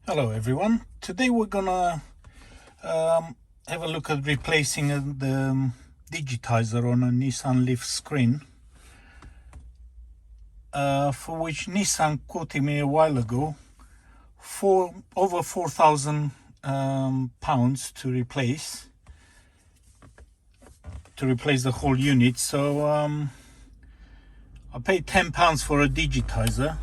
Hello everyone. Today we're gonna have a look at replacing the digitizer on a Nissan Leaf screen, for which Nissan quoted me a while ago for over £4,000 to replace the whole unit. So I paid £10 for a digitizer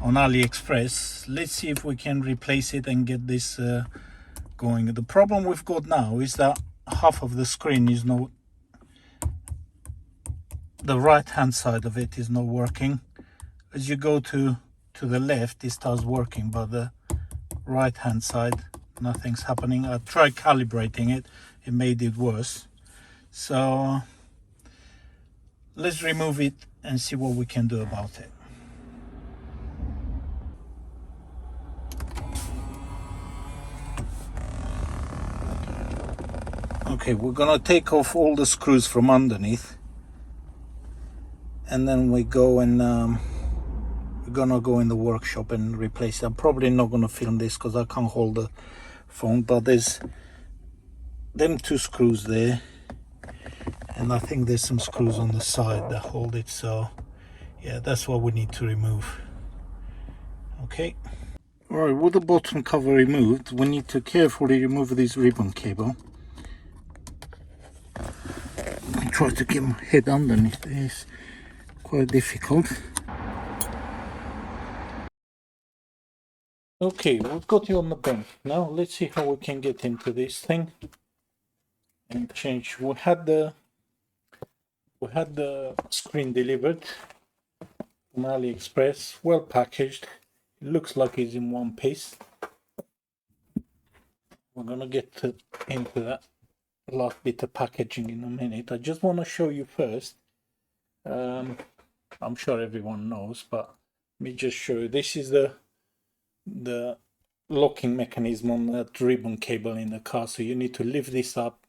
on AliExpress. Let's see if we can replace it and get this going. The problem we've got now is that half of the screen is not, the right hand side of it is not working. As you go to the left, it starts working, but the right hand side, nothing's happening. I tried calibrating it, it made it worse. So let's remove it and see what we can do about it. Okay, we're gonna take off all the screws from underneath, and then we go and we're gonna go in the workshop and replace it. I'm probably not gonna film this because I can't hold the phone, but there's them two screws there, and I think there's some screws on the side that hold it. So yeah, that's what we need to remove. Okay, all right, with the bottom cover removed, we need to carefully remove this ribbon cable. I try to get my head underneath this, quite difficult. Okay, we've got you on the bench. Now let's see how we can get into this thing and change. We had the screen delivered from AliExpress, well packaged. It looks like it's in one piece. We're gonna get into that last bit of packaging in a minute. I just want to show you first. I'm sure everyone knows, but let me just show you. This is the locking mechanism on that ribbon cable in the car. So you need to lift this up,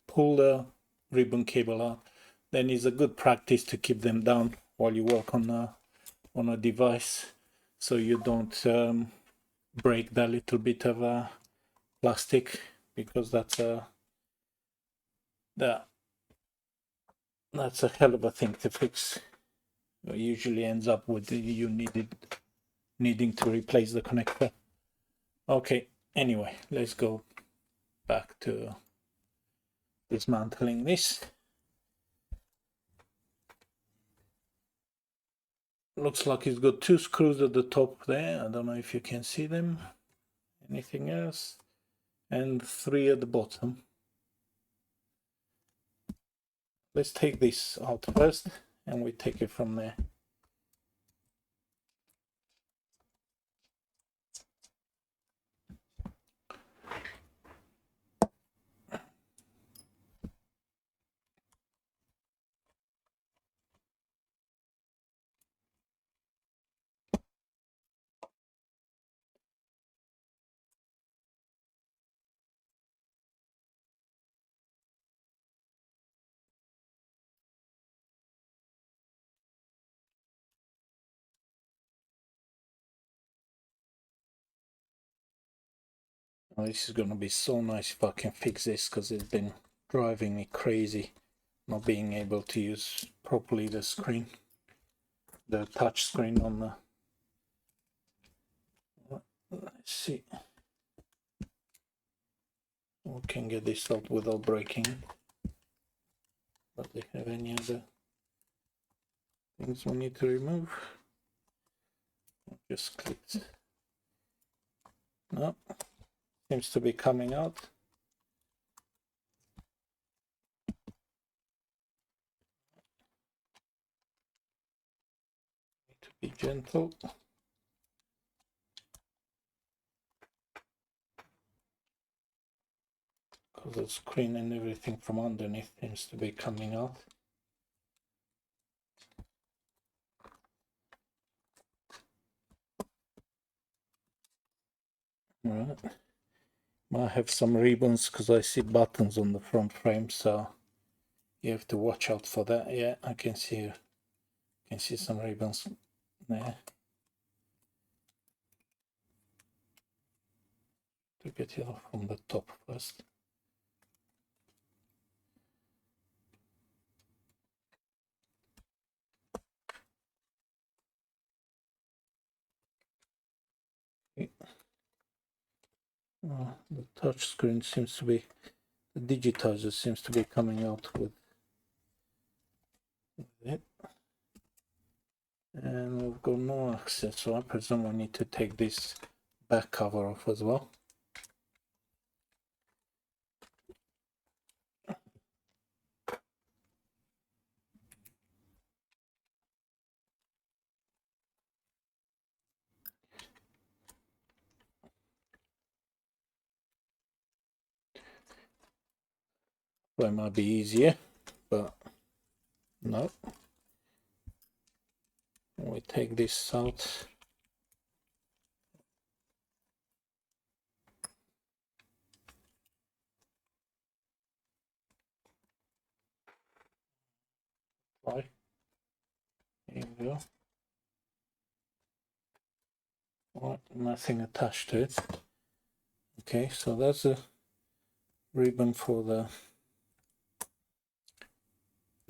pull the ribbon cable out. Then it's a good practice to keep them down while you work on a device, so you don't break that little bit of plastic, because that's a hell of a thing to fix. It usually ends up with you needing to replace the connector. Okay, anyway, let's go back to dismantling this. Looks like it's got two screws at the top there. I don't know if you can see them. Anything else? And three at the bottom. Let's take this out first, and we take it from there. Oh, this is gonna be so nice if I can fix this, because it's been driving me crazy not being able to use properly the screen, the touch screen on the. Let's see. We can get this out without breaking it. But do they have any other things we need to remove? Just clicked. No, seems to be coming out. Need to be gentle. Because the screen and everything from underneath seems to be coming out. Right. Might have some ribbons because I see buttons on the front frame, so you have to watch out for that. Yeah, I can see some ribbons there. get it off from the top first. The touch screen seems to be, the digitizer seems to be coming out with it. And we've got no access, so I presume I need to take this back cover off as well. Well, it might be easier, but no. We take this out. Right. Here we go. Right, nothing attached to it. Okay, so that's a ribbon for the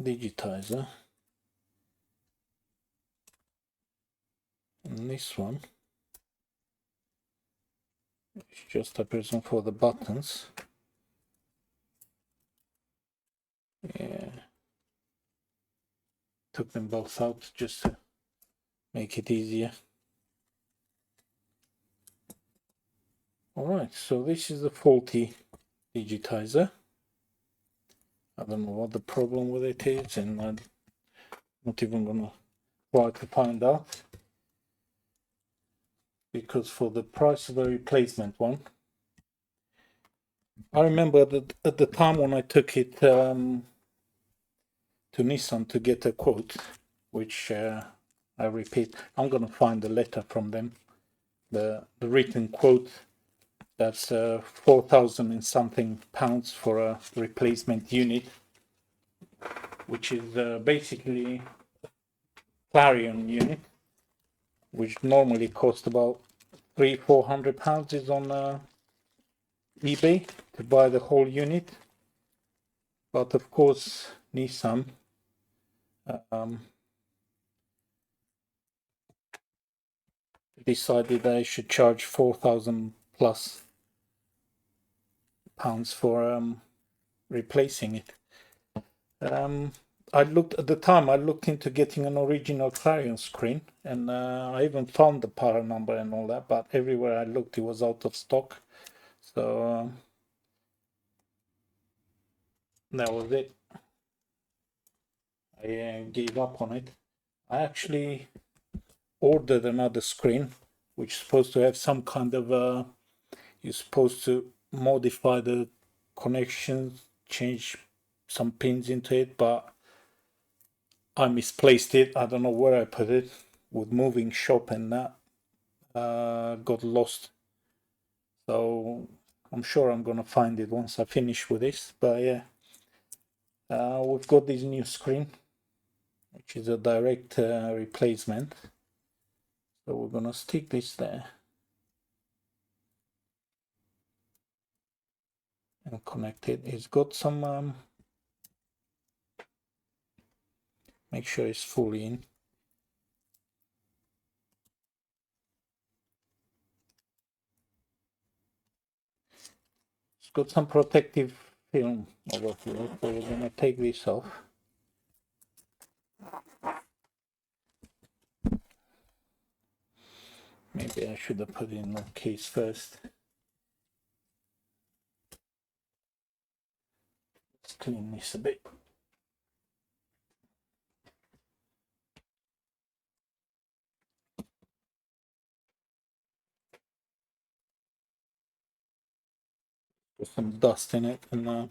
digitizer. And this one is just a person for the buttons. Yeah. Took them both out just to make it easier. Alright, so this is the faulty digitizer. I don't know what the problem with it is, and I'm not even gonna try to find out, because for the price of a replacement one, I remember that at the time when I took it to Nissan to get a quote, which I repeat, I'm gonna find a letter from them, the written quote. That's 4,000 and something pounds for a replacement unit, which is basically Clarion unit, which normally cost about £300-400 is on eBay to buy the whole unit. But of course, Nissan decided I should charge 4,000 plus pounds for replacing it. I looked at the time, I looked into getting an original Clarion screen, and I even found the part number and all that, but everywhere I looked it was out of stock. So that was it. I gave up on it. I actually ordered another screen, which is supposed to have some kind of you're supposed to modify the connections, change some pins into it, but I misplaced it. I don't know where I put it with moving shop, and that got lost. So I'm sure I'm gonna find it once I finish with this. But yeah, we've got this new screen, which is a direct replacement. So we're gonna stick this there and connect it. It's got some make sure it's fully in. It's got some protective film over here, so we're gonna take this off. Maybe I should have put it in the case first. Let's clean this a bit. Put some dust in it, and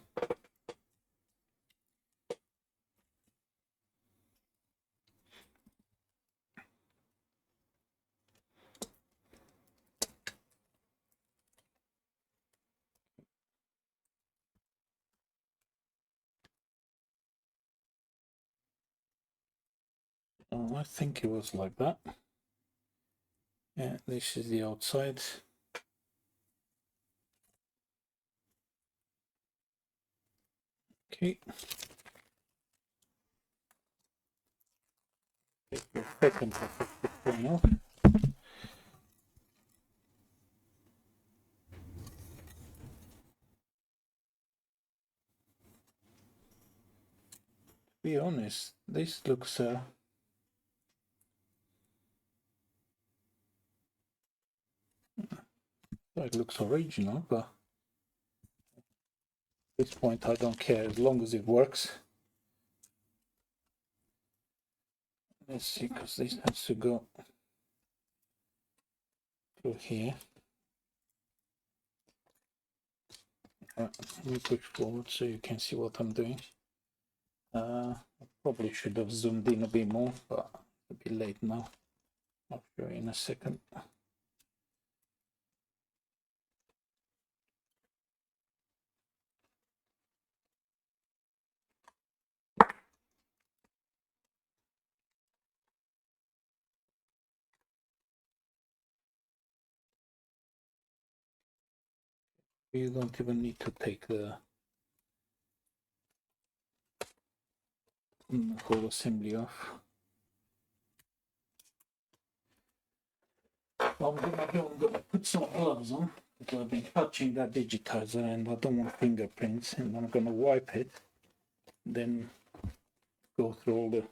I think it was like that. Yeah, this is the outside. Okay. Take your second thing off. To be honest, this looks it looks original, but at this point I don't care as long as it works. Let's see, because this has to go through here. Let me push forward so you can see what I'm doing. I probably should have zoomed in a bit more, but a bit late now. I'll show you in a second. You don't even need to take the whole assembly off. What I'm gonna put some gloves on because I've been touching that digitizer and I don't want fingerprints, and I'm gonna wipe it, then go through all the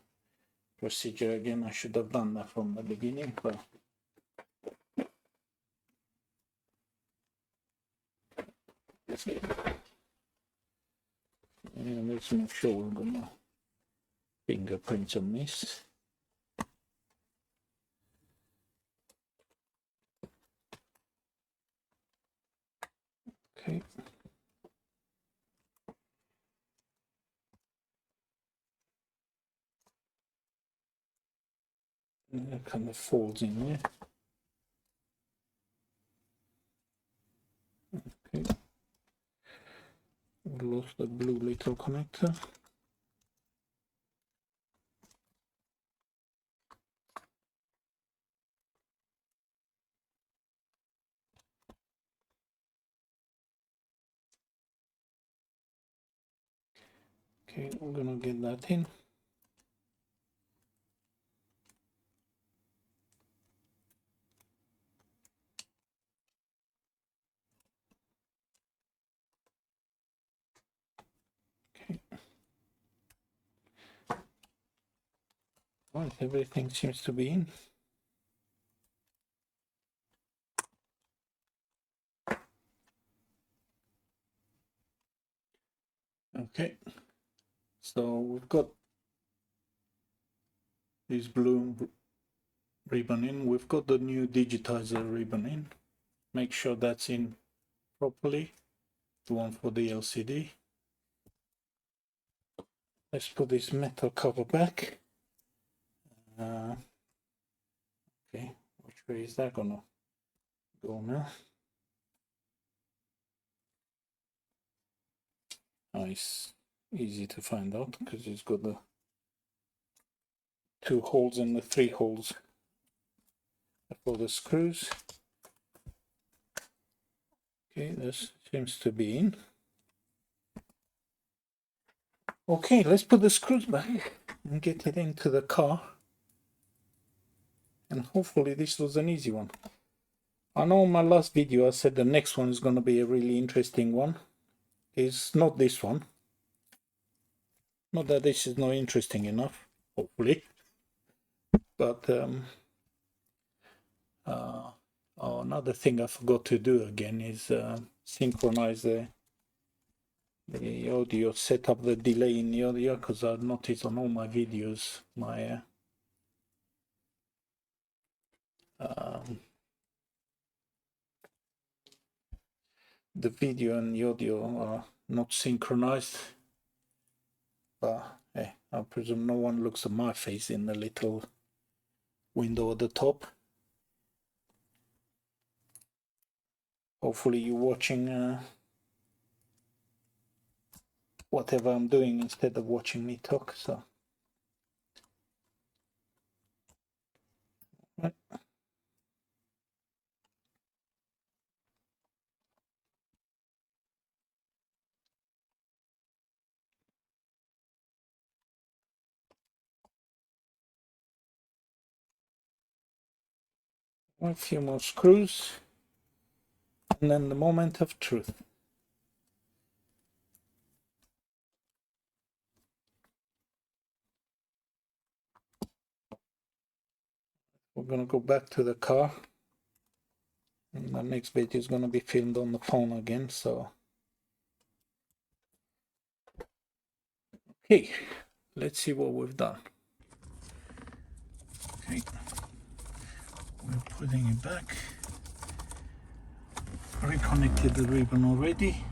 procedure again. I should have done that from the beginning, but let's make sure we're gonna fingerprints on this. Okay. And that kind of folds in there. Okay. We lost the blue little connector. Okay, I'm gonna get that in. Okay. Right, everything seems to be in. Okay, so we've got this blue ribbon in. We've got the new digitizer ribbon in. Make sure that's in properly, the one for the LCD. Let's put this metal cover back. Okay, which way is that gonna go now? Nice, easy to find out because it's got the 2 holes and the 3 holes for the screws. Okay, this seems to be in. Okay, let's put the screws back and get it into the car. And hopefully this was an easy one. I know in my last video I said the next one is going to be a really interesting one. It's not this one. Not that this is not interesting enough, hopefully. But another thing I forgot to do again is synchronize the audio, set up the delay in the audio, because I've noticed on all my videos my the video and the audio are not synchronized. But hey, I presume no one looks at my face in the little window at the top. Hopefully you're watching whatever I'm doing instead of watching me talk. So right. A few more screws, and then the moment of truth. We're gonna go back to the car, and the next video is gonna be filmed on the phone again, so okay, let's see what we've done. Okay, we're putting it back. Reconnected the ribbon already.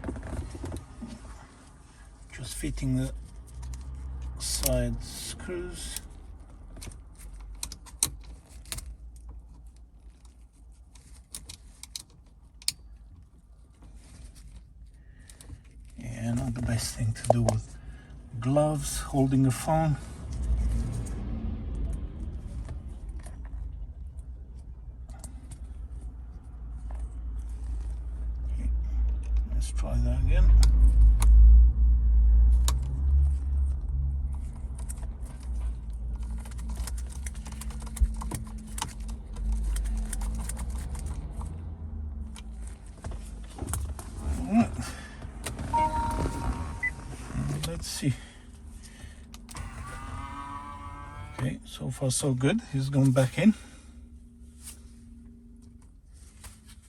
Just fitting the side screws. Yeah, not the best thing to do with gloves holding a phone. Okay, let's try that again. All right. Let's see. Okay, so far so good. He's gone back in.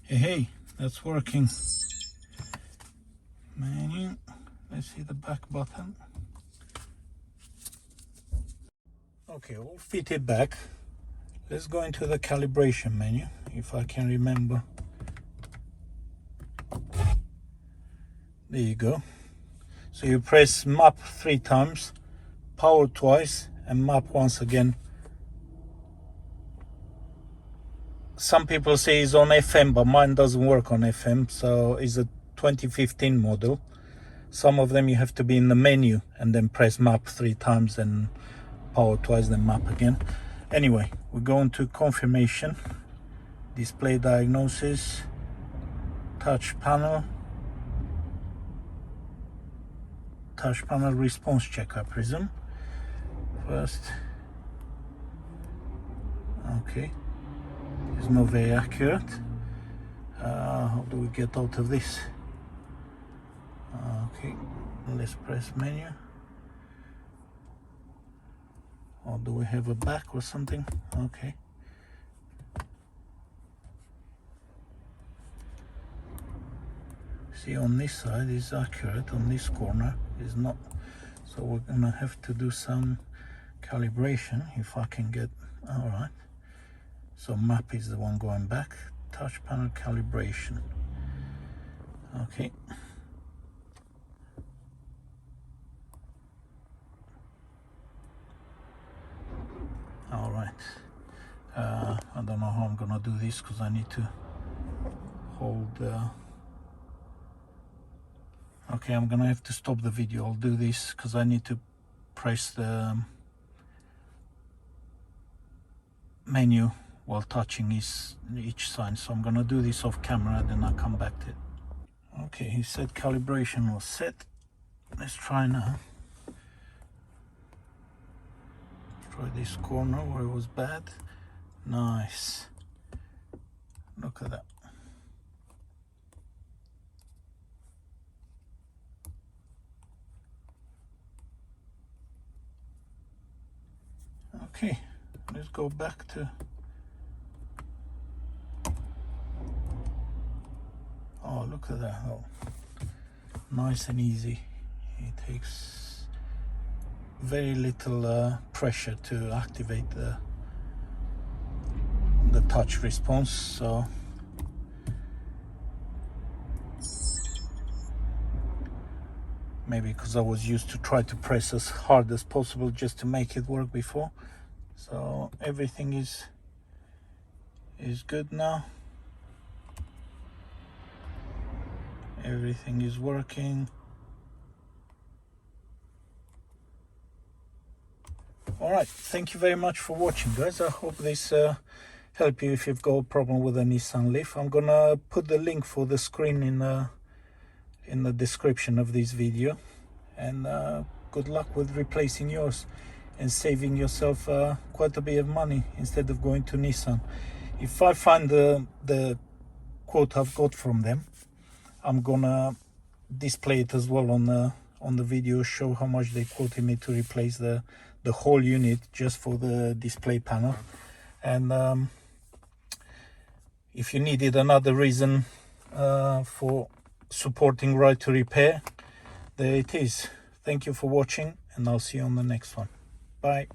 Hey, that's working. Menu. Let's see the back button. Okay, all fitted back. Let's go into the calibration menu, if I can remember. There you go. So you press map 3 times, power twice, and map once again. Some people say it's on FM, but mine doesn't work on FM, so it's a 2015 model. Some of them you have to be in the menu and then press map 3 times and power twice, then map again. Anyway, we go into confirmation, display diagnosis, touch panel response check, I presume. First, okay, it's not very accurate. How do we get out of this? Okay, let's press menu. Or do we have a back or something? Okay. See, on this side is accurate, on this corner is not. So we're gonna have to do some calibration if I can get. All right, so map is the one going back. Touch panel calibration. Okay, all right. I don't know how I'm gonna do this because I need to hold okay, I'm gonna have to stop the video. I'll do this because I need to press the menu while touching each sign. So I'm gonna do this off camera, then I'll come back to it. Okay, he said calibration was set. Let's try now. Try this corner where it was bad. Nice. Look at that. Okay, let's go back to. Oh, look at that. Oh, nice and easy. It takes very little pressure to activate the touch response. So maybe because I was used to try to press as hard as possible just to make it work before. So everything is good now. Everything is working. All right, thank you very much for watching, guys. I hope this help you if you've got a problem with a Nissan Leaf. I'm gonna put the link for the screen in the description of this video, and good luck with replacing yours and saving yourself quite a bit of money instead of going to Nissan. If I find the quote I've got from them, I'm gonna display it as well on the video, show how much they quoted me to replace the whole unit just for the display panel. And if you needed another reason for supporting Right to Repair, there it is. Thank you for watching, and I'll see you on the next one. Bye.